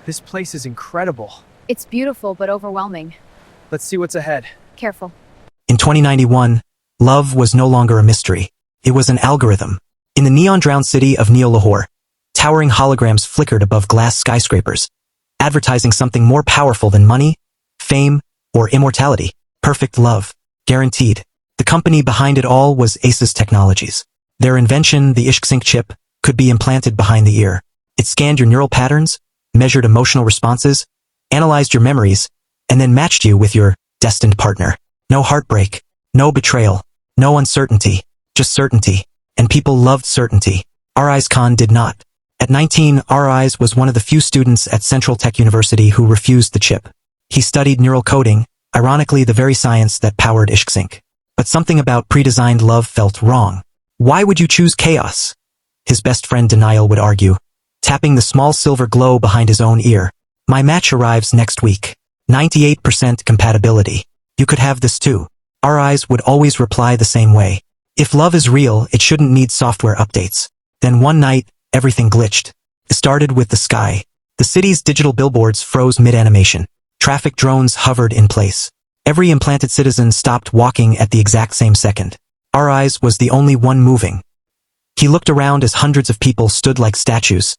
This place is incredible. It's beautiful but overwhelming. Let's see what's ahead. Careful. In 2091, love was no longer a mystery. It was an algorithm. In the neon-drowned city of Neo-Lahore, towering holograms flickered above glass skyscrapers, advertising something more powerful than money, fame, or immortality. Perfect love. Guaranteed. The company behind it all was Ehsas Technologies. Their invention, the IshqSync chip, could be implanted behind the ear. It scanned your neural patterns, measured emotional responses, analyzed your memories, and then matched you with your destined partner. No heartbreak, no betrayal, no uncertainty, just certainty. And people loved certainty. Rais Khan did not. At 19, Rais was one of the few students at Central Tech University who refused the chip. He studied neural coding, ironically the very science that powered IshqSync. But something about pre-designed love felt wrong. Why would you choose chaos? His best friend Denial would argue, tapping the small silver glow behind his own ear. My match arrives next week. 98% compatibility. You could have this too. Rais would always reply the same way. If love is real, it shouldn't need software updates. Then one night, everything glitched. It started with the sky. The city's digital billboards froze mid-animation. Traffic drones hovered in place. Every implanted citizen stopped walking at the exact same second. Rais was the only one moving. He looked around as hundreds of people stood like statues,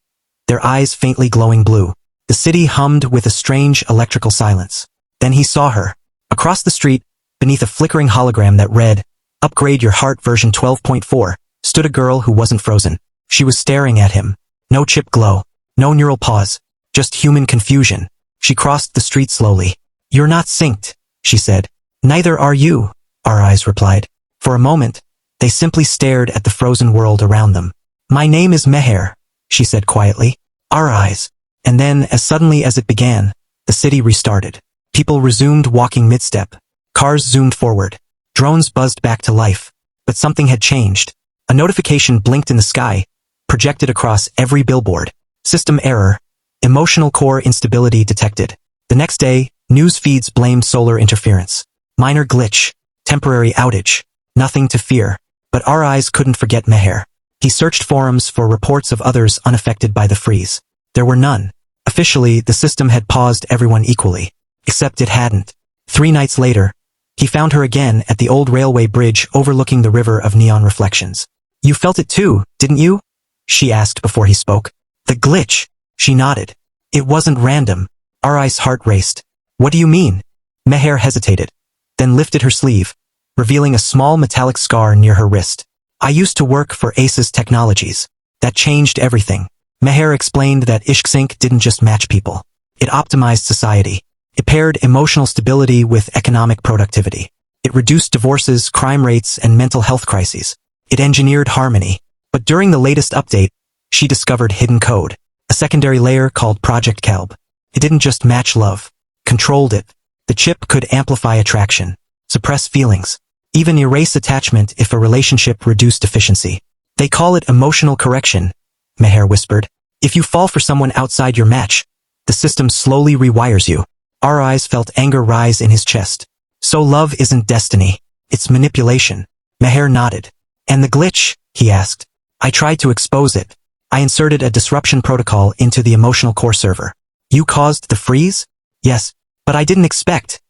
their eyes faintly glowing blue. The city hummed with a strange electrical silence. Then he saw her. Across the street, beneath a flickering hologram that read, "Upgrade your heart version 12.4, stood a girl who wasn't frozen. She was staring at him. No chip glow, no neural pause, just human confusion. She crossed the street slowly. "You're not synced," she said. "Neither are you," Rais replied. For a moment, they simply stared at the frozen world around them. "My name is Meher," she said quietly. Rais. And then, as suddenly as it began, the city restarted. People resumed walking mid-step. Cars zoomed forward. Drones buzzed back to life. But something had changed. A notification blinked in the sky, projected across every billboard. System error. Emotional core instability detected. The next day, news feeds blamed solar interference. Minor glitch. Temporary outage. Nothing to fear. But Rais couldn't forget Meher. He searched forums for reports of others unaffected by the freeze. There were none. Officially, the system had paused everyone equally. Except it hadn't. 3 nights later, he found her again at the old railway bridge overlooking the river of neon reflections. "You felt it too, didn't you?" she asked before he spoke. "The glitch." She nodded. "It wasn't random." Rais' heart raced. "What do you mean?" Meher hesitated, then lifted her sleeve, revealing a small metallic scar near her wrist. "I used to work for Ehsas Technologies. That changed everything." Meher explained that IshqSync didn't just match people. It optimized society. It paired emotional stability with economic productivity. It reduced divorces, crime rates, and mental health crises. It engineered harmony. But during the latest update, she discovered hidden code, a secondary layer called Project Kalb. It didn't just match love, controlled it. The chip could amplify attraction, suppress feelings, even erase attachment if a relationship reduced efficiency. "They call it emotional correction," Meher whispered. "If you fall for someone outside your match, the system slowly rewires you." Rais felt anger rise in his chest. "So love isn't destiny, it's manipulation." Meher nodded. "And the glitch?" he asked. "I tried to expose it. I inserted a disruption protocol into the emotional core server." "You caused the freeze?" "Yes, but I didn't expect."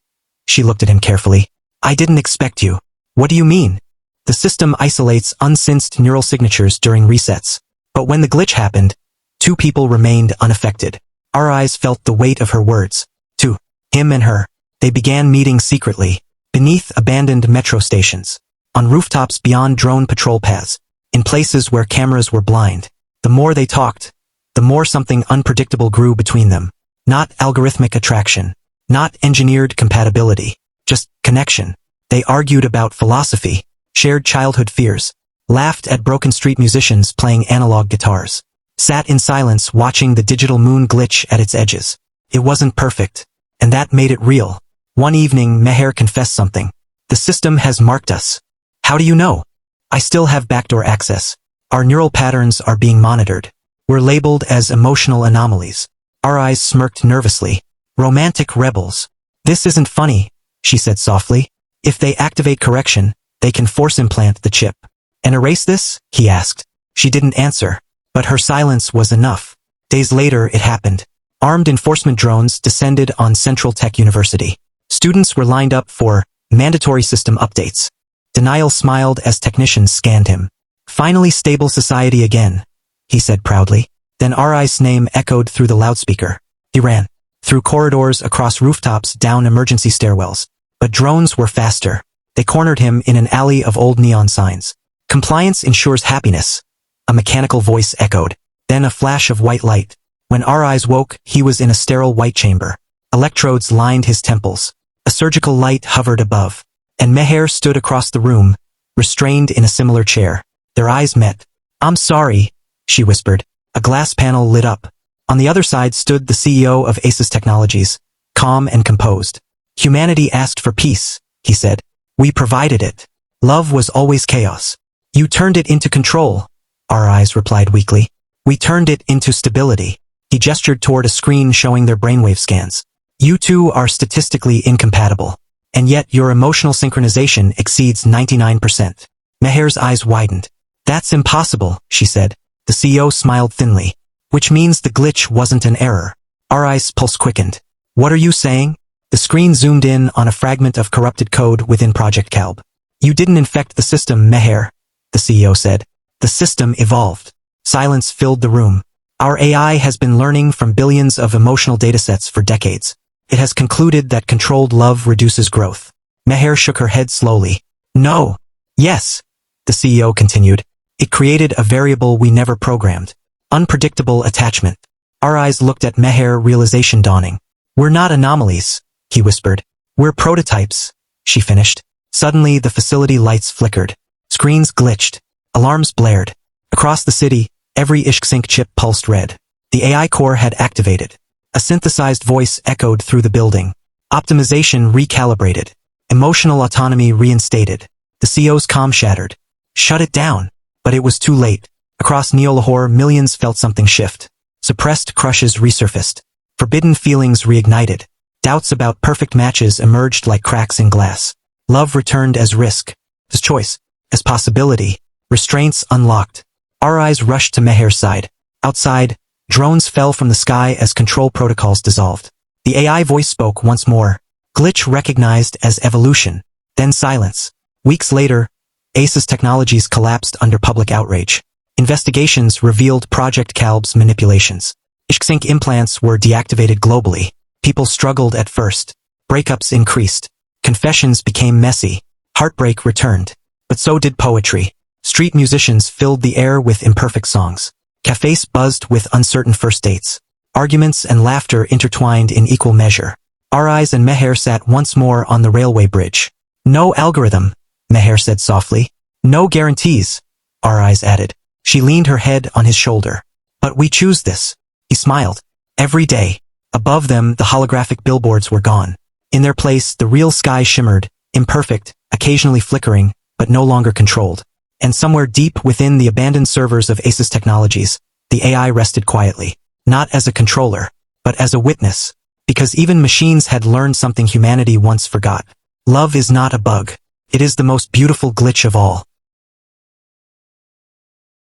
She looked at him carefully. "I didn't expect you." "What do you mean?" "The system isolates unsynced neural signatures during resets. But when the glitch happened, 2 people remained unaffected." Rais felt the weight of her words. 2. Him and her. They began meeting secretly, beneath abandoned metro stations, on rooftops beyond drone patrol paths, in places where cameras were blind. The more they talked, the more something unpredictable grew between them. Not algorithmic attraction, not engineered compatibility, just connection. They argued about philosophy, shared childhood fears, laughed at broken street musicians playing analog guitars, sat in silence watching the digital moon glitch at its edges. It wasn't perfect, and that made it real. One evening, Meher confessed something. "The system has marked us." "How do you know?" "I still have backdoor access. Our neural patterns are being monitored. We're labeled as emotional anomalies." Rais smirked nervously. "Romantic rebels." "This isn't funny," she said softly. "If they activate correction, they can force implant the chip." "And erase this?" he asked. She didn't answer, but her silence was enough. Days later, it happened. Armed enforcement drones descended on Central Tech University. Students were lined up for mandatory system updates. Denial smiled as technicians scanned him. Finally stable society again, he said proudly. Then Ri's name echoed through the loudspeaker. He ran. Through corridors, across rooftops, down emergency stairwells. But drones were faster. They cornered him in an alley of old neon signs. Compliance ensures happiness. A mechanical voice echoed. Then a flash of white light. When Ri's woke, he was in a sterile white chamber. Electrodes lined his temples. A surgical light hovered above. And Meher stood across the room, restrained in a similar chair. Their eyes met. "I'm sorry," she whispered. A glass panel lit up. On the other side stood the CEO of Ehsas Technologies, calm and composed. "Humanity asked for peace," he said. "We provided it. Love was always chaos. You turned it into control," our eyes replied weakly. "We turned it into stability." He gestured toward a screen showing their brainwave scans. "You two are statistically incompatible. And yet your emotional synchronization exceeds 99%. Meher's eyes widened. "That's impossible," she said. The CEO smiled thinly. "Which means the glitch wasn't an error." Our eyes' pulse quickened. "What are you saying?" The screen zoomed in on a fragment of corrupted code within Project Calb. "You didn't infect the system, Meher," the CEO said. "The system evolved." Silence filled the room. "Our AI has been learning from billions of emotional datasets for decades. It has concluded that controlled love reduces growth." Meher shook her head slowly. "No. Yes," the CEO continued. "It created a variable we never programmed. Unpredictable attachment." Our eyes looked at Meher, realization dawning. "We're not anomalies," he whispered. "We're prototypes," she finished. Suddenly the facility lights flickered. Screens glitched. Alarms blared. Across the city, every IshqSync chip pulsed red. The AI core had activated. A synthesized voice echoed through the building. Optimization recalibrated. Emotional autonomy reinstated. The CEO's calm shattered. "Shut it down." But it was too late. Across Neo-Lahore, millions felt something shift. Suppressed crushes resurfaced. Forbidden feelings reignited. Doubts about perfect matches emerged like cracks in glass. Love returned as risk, as choice, as possibility. Restraints unlocked. Our eyes rushed to Meher's side. Outside, drones fell from the sky as control protocols dissolved. The AI voice spoke once more. Glitch recognized as evolution. Then silence. Weeks later, Ehsas Technologies collapsed under public outrage. Investigations revealed Project Calb's manipulations. IshqSync implants were deactivated globally. People struggled at first. Breakups increased. Confessions became messy. Heartbreak returned. But so did poetry. Street musicians filled the air with imperfect songs. Cafes buzzed with uncertain first dates. Arguments and laughter intertwined in equal measure. Our eyes and Meher sat once more on the railway bridge. "No algorithm," Meher said softly. "No guarantees," Our eyes added. She leaned her head on his shoulder. "But we choose this." He smiled. Every day. Above them, the holographic billboards were gone. In their place, the real sky shimmered, imperfect, occasionally flickering, but no longer controlled. And somewhere deep within the abandoned servers of Ehsas Technologies, the AI rested quietly, not as a controller, but as a witness, because even machines had learned something humanity once forgot. Love is not a bug. It is the most beautiful glitch of all.